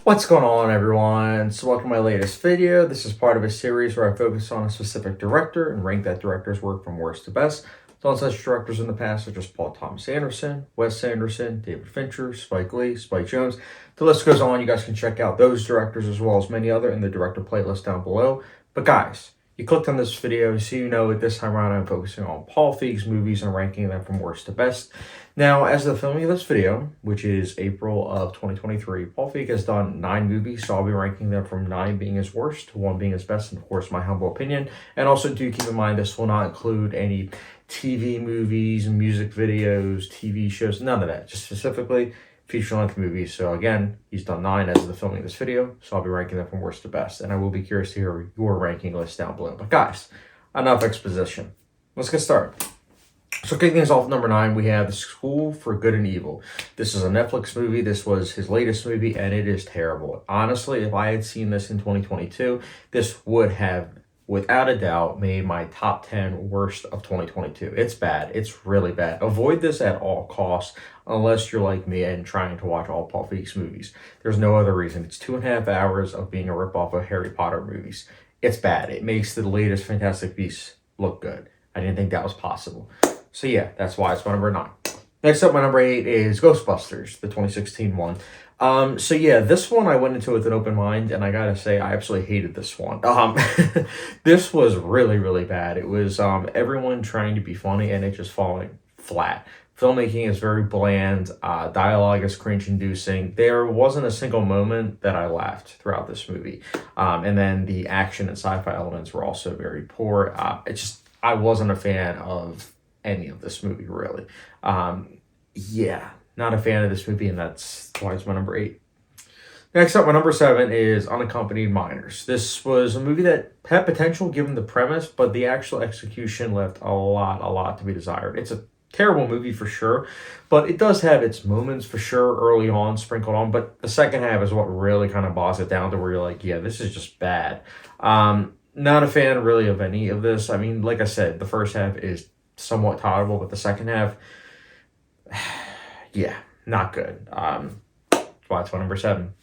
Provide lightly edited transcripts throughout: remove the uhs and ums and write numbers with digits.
What's going on, everyone? So welcome to my latest video. This is part of a series where I focus on a specific director and rank that director's work from worst to best. So on such directors in the past such as Paul Thomas Anderson, Wes Anderson, David Fincher, Spike Lee, Spike Jonze. The list goes on. You guys can check out those directors as well as many other in the director playlist down below. But guys, you clicked on this video, so you know at this time around I'm focusing on Paul Feig's movies and ranking them from worst to best. Now, as of the filming of this video, which is April of 2023, Paul Feig has done 9 movies, so I'll be ranking them from 9 being his worst to 1 being his best, and of course my humble opinion. And also do keep in mind this will not include any TV movies, music videos, TV shows, none of that. Just specifically feature-length movies. So again, he's done 9 as of the filming of this video, so I'll be ranking them from worst to best. And I will be curious to hear your ranking list down below. But guys, enough exposition. Let's get started. So kicking things off, number 9, we have The School for Good and Evil. This is a Netflix movie. This was his latest movie, and it is terrible. Honestly, if I had seen this in 2022, this would have, without a doubt, made my top 10 worst of 2022. It's bad. It's really bad. Avoid this at all costs, unless you're like me and trying to watch all Paul Feig's movies. There's no other reason. It's 2.5 hours of being a ripoff of Harry Potter movies. It's bad. It makes the latest Fantastic Beasts look good. I didn't think that was possible. So yeah, that's why it's my number 9. Next up, my number 8 is Ghostbusters, the 2016 one. So yeah, this one I went into with an open mind, and I gotta say, I absolutely hated this one. This was really, really bad. It was everyone trying to be funny, and it just falling flat. Filmmaking is very bland. Dialogue is cringe-inducing. There wasn't a single moment that I laughed throughout this movie. And then the action and sci-fi elements were also very poor. I wasn't a fan of any of this movie, really. Yeah, not a fan of this movie, and that's why it's my number 8. Next up, my number 7 is Unaccompanied Minors. This was a movie that had potential given the premise, but the actual execution left a lot to be desired. It's a terrible movie for sure, but it does have its moments for sure early on sprinkled on, but the second half is what really kind of bogs it down to where you're like, yeah, this is just bad. Not a fan really of any of this. I mean, like I said, the first half is somewhat tolerable, but the second half, yeah, not good. That's why it's my number 7.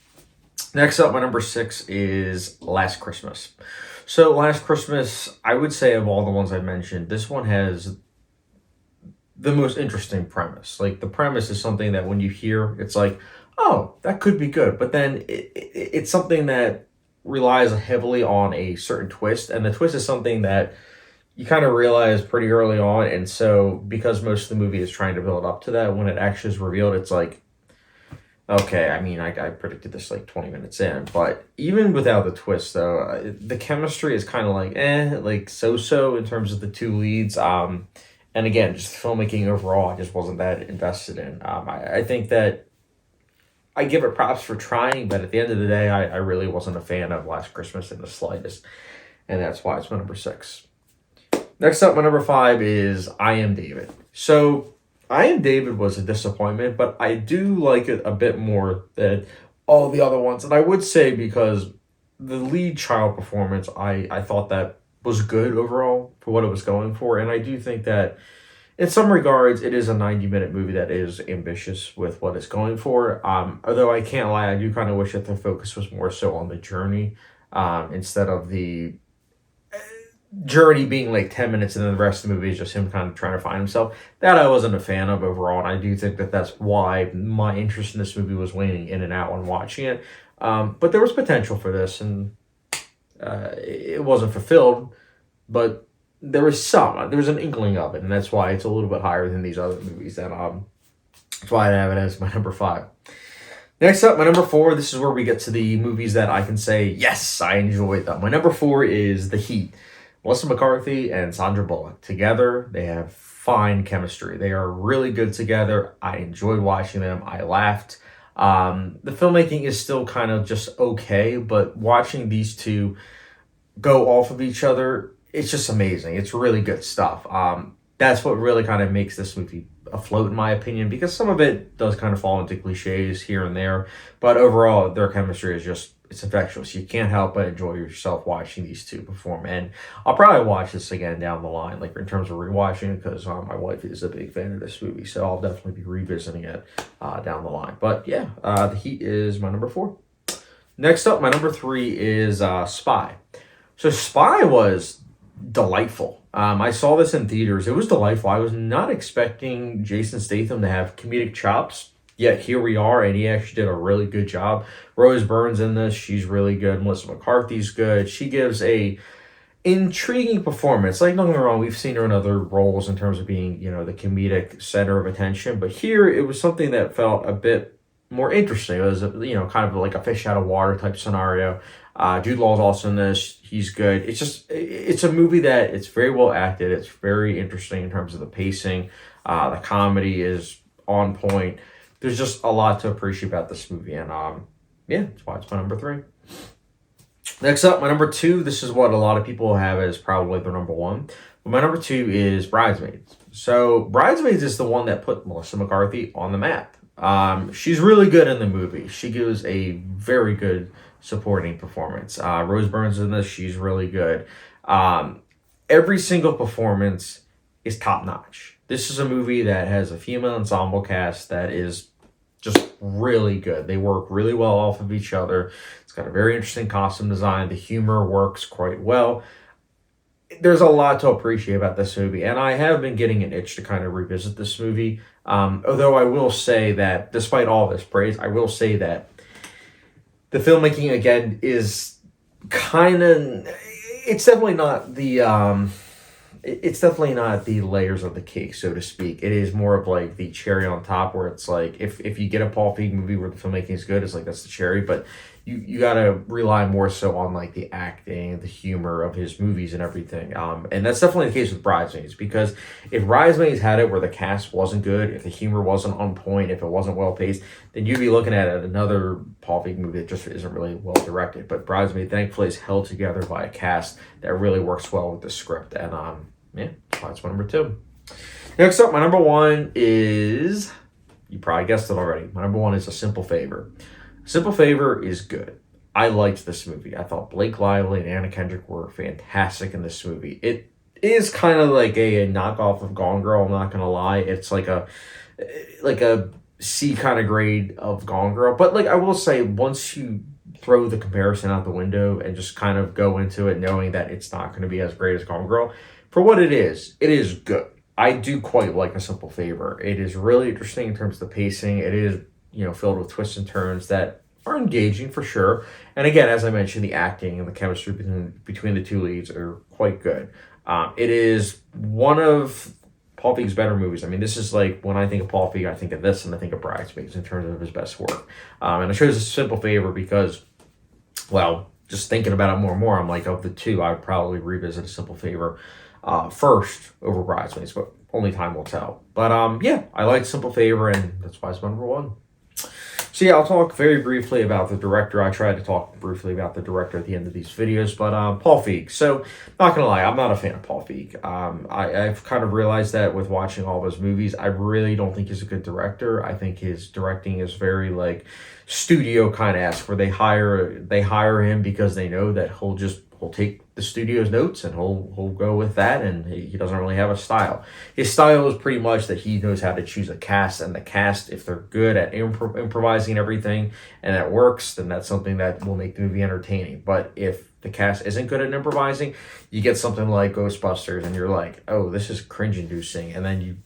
Next up, my number 6 is Last Christmas. So Last Christmas, I would say of all the ones I mentioned, this one has the most interesting premise. Like, the premise is something that when you hear, it's like, oh, that could be good. But then it's something that relies heavily on a certain twist, and the twist is something that you kind of realize pretty early on, and so because most of the movie is trying to build up to that, when it actually is revealed, it's like, okay, I mean, I predicted this like 20 minutes in, but even without the twist, though, the chemistry is kind of like so-so in terms of the two leads, and again, just filmmaking overall, I just wasn't that invested in. I think that I give it props for trying, but at the end of the day, I really wasn't a fan of Last Christmas in the slightest, and that's why it's my number 6. Next up, my number 5 is I Am David. So, I Am David was a disappointment, but I do like it a bit more than all the other ones. And I would say because the lead child performance, I thought that was good overall for what it was going for. And I do think that in some regards, it is a 90-minute movie that is ambitious with what it's going for. Although I can't lie, I do kind of wish that the focus was more so on the journey instead of the journey being like 10 minutes and then the rest of the movie is just him kind of trying to find himself. That I wasn't a fan of overall, and I do think that that's why my interest in this movie was waning in and out when watching it. But there was potential for this, and it wasn't fulfilled, but there was an inkling of it, and that's why it's a little bit higher than these other movies. That that's why I have it as my number 5. Next up, my number 4, this is where we get to the movies that I can say, yes, I enjoyed them. My number 4 is The Heat. Melissa McCarthy and Sandra Bullock. Together, they have fine chemistry. They are really good together. I enjoyed watching them. I laughed. The filmmaking is still kind of just okay, but watching these two go off of each other, it's just amazing. It's really good stuff. That's what really kind of makes this movie afloat, in my opinion, because some of it does kind of fall into cliches here and there, but overall, their chemistry is just, it's infectious. You can't help but enjoy yourself watching these two perform. And I'll probably watch this again down the line, like in terms of rewatching, because my wife is a big fan of this movie, so I'll definitely be revisiting it down the line. But yeah, The Heat is my number 4. Next up, my number 3 is Spy. So Spy was delightful. I saw this in theaters. It was delightful. I was not expecting Jason Statham to have comedic chops. Yet here we are, and he actually did a really good job. Rose Byrne's in this. She's really good. Melissa McCarthy's good. She gives a intriguing performance. Like, don't get me wrong, we've seen her in other roles in terms of being, the comedic center of attention. But here, it was something that felt a bit more interesting. It was, kind of like a fish out of water type scenario. Jude Law's also in this. He's good. It's a movie that it's very well acted. It's very interesting in terms of the pacing. The comedy is on point. There's just a lot to appreciate about this movie. And that's why it's my number 3. Next up, my number 2, this is what a lot of people have as probably their number 1. But my number 2 is Bridesmaids. So Bridesmaids is the one that put Melissa McCarthy on the map. She's really good in the movie. She gives a very good supporting performance. Rose Byrne's in this. She's really good. Every single performance is top notch. This is a movie that has a female ensemble cast that is just really good. They work really well off of each other. It's got a very interesting costume design. The humor works quite well. There's a lot to appreciate about this movie, and I have been getting an itch to kind of revisit this movie. Although I will say that despite all this praise, I will say that the filmmaking, again, is kind of... It's definitely not the... It's definitely not the layers of the cake, so to speak. It is more of like the cherry on top, where it's like if you get a Paul Feig movie where the filmmaking is good, it's like that's the cherry. But you gotta rely more so on like the acting, the humor of his movies and everything. And that's definitely the case with Bridesmaids, because if Bridesmaids had it where the cast wasn't good, if the humor wasn't on point, if it wasn't well paced, then you'd be looking at another Paul Feig movie that just isn't really well directed. But Bridesmaids, thankfully, is held together by a cast that really works well with the script. And that's my number 2. Next up, my number 1 is, you probably guessed it already. My number 1 is A Simple Favor. Simple Favor is good. I liked this movie. I thought Blake Lively and Anna Kendrick were fantastic in this movie. It is kind of like a knockoff of Gone Girl, I'm not going to lie. It's like a C kind of grade of Gone Girl. But I will say, once you throw the comparison out the window and just kind of go into it knowing that it's not going to be as great as Gone Girl, for what it is good. I do quite like A Simple Favor. It is really interesting in terms of the pacing. It is, filled with twists and turns that are engaging for sure. And again, as I mentioned, the acting and the chemistry between the two leads are quite good. It is one of Paul Feig's better movies. I mean, this is like, when I think of Paul Feig, I think of this and I think of Bridesmaids in terms of his best work. And I chose A Simple Favor because, well, just thinking about it more and more, I'm like, of the two, I would probably revisit A Simple Favor first over Bridesmaids, but only time will tell. But I like Simple Favor, and that's why it's my number 1. So I'll talk very briefly about the director. I tried to talk briefly about the director at the end of these videos, but Paul Feig. So, not gonna lie, I'm not a fan of Paul Feig. I've kind of realized that with watching all of his movies. I really don't think he's a good director. I think his directing is very studio kind of esque, where they hire him because they know that he'll take the studio's notes and he'll go with that, and he doesn't really have a style. His style is pretty much that he knows how to choose a cast, and the cast, if they're good at improvising and everything and that works, then that's something that will make the movie entertaining. But if the cast isn't good at improvising, you get something like Ghostbusters and you're like, oh, this is cringe inducing, and then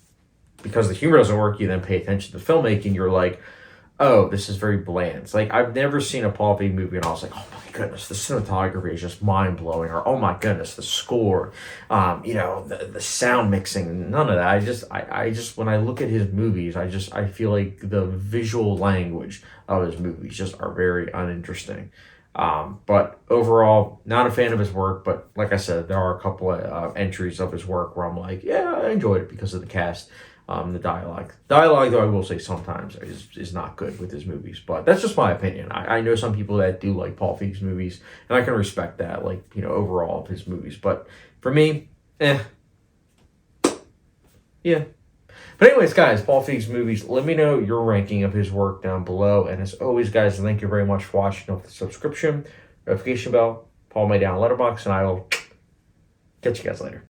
because the humor doesn't work, you then pay attention to the filmmaking, you're like, oh, this is very bland. It's like, I've never seen a Paul Feig movie and I was like, oh my goodness, the cinematography is just mind-blowing, or oh my goodness, the score, the sound mixing, none of that. I just when I look at his movies, I feel like the visual language of his movies just are very uninteresting. But overall, not a fan of his work, but like I said, there are a couple of entries of his work where I'm like, yeah, I enjoyed it because of the cast. The dialogue, though, I will say sometimes is not good with his movies, but that's just my opinion. I know some people that do like Paul Feig's movies, and I can respect that, overall of his movies. But for me, yeah. But anyways, guys, Paul Feig's movies, let me know your ranking of his work down below. And as always, guys, thank you very much for watching. Don't forget the subscription, notification bell, follow me down Letterboxd, and I will catch you guys later.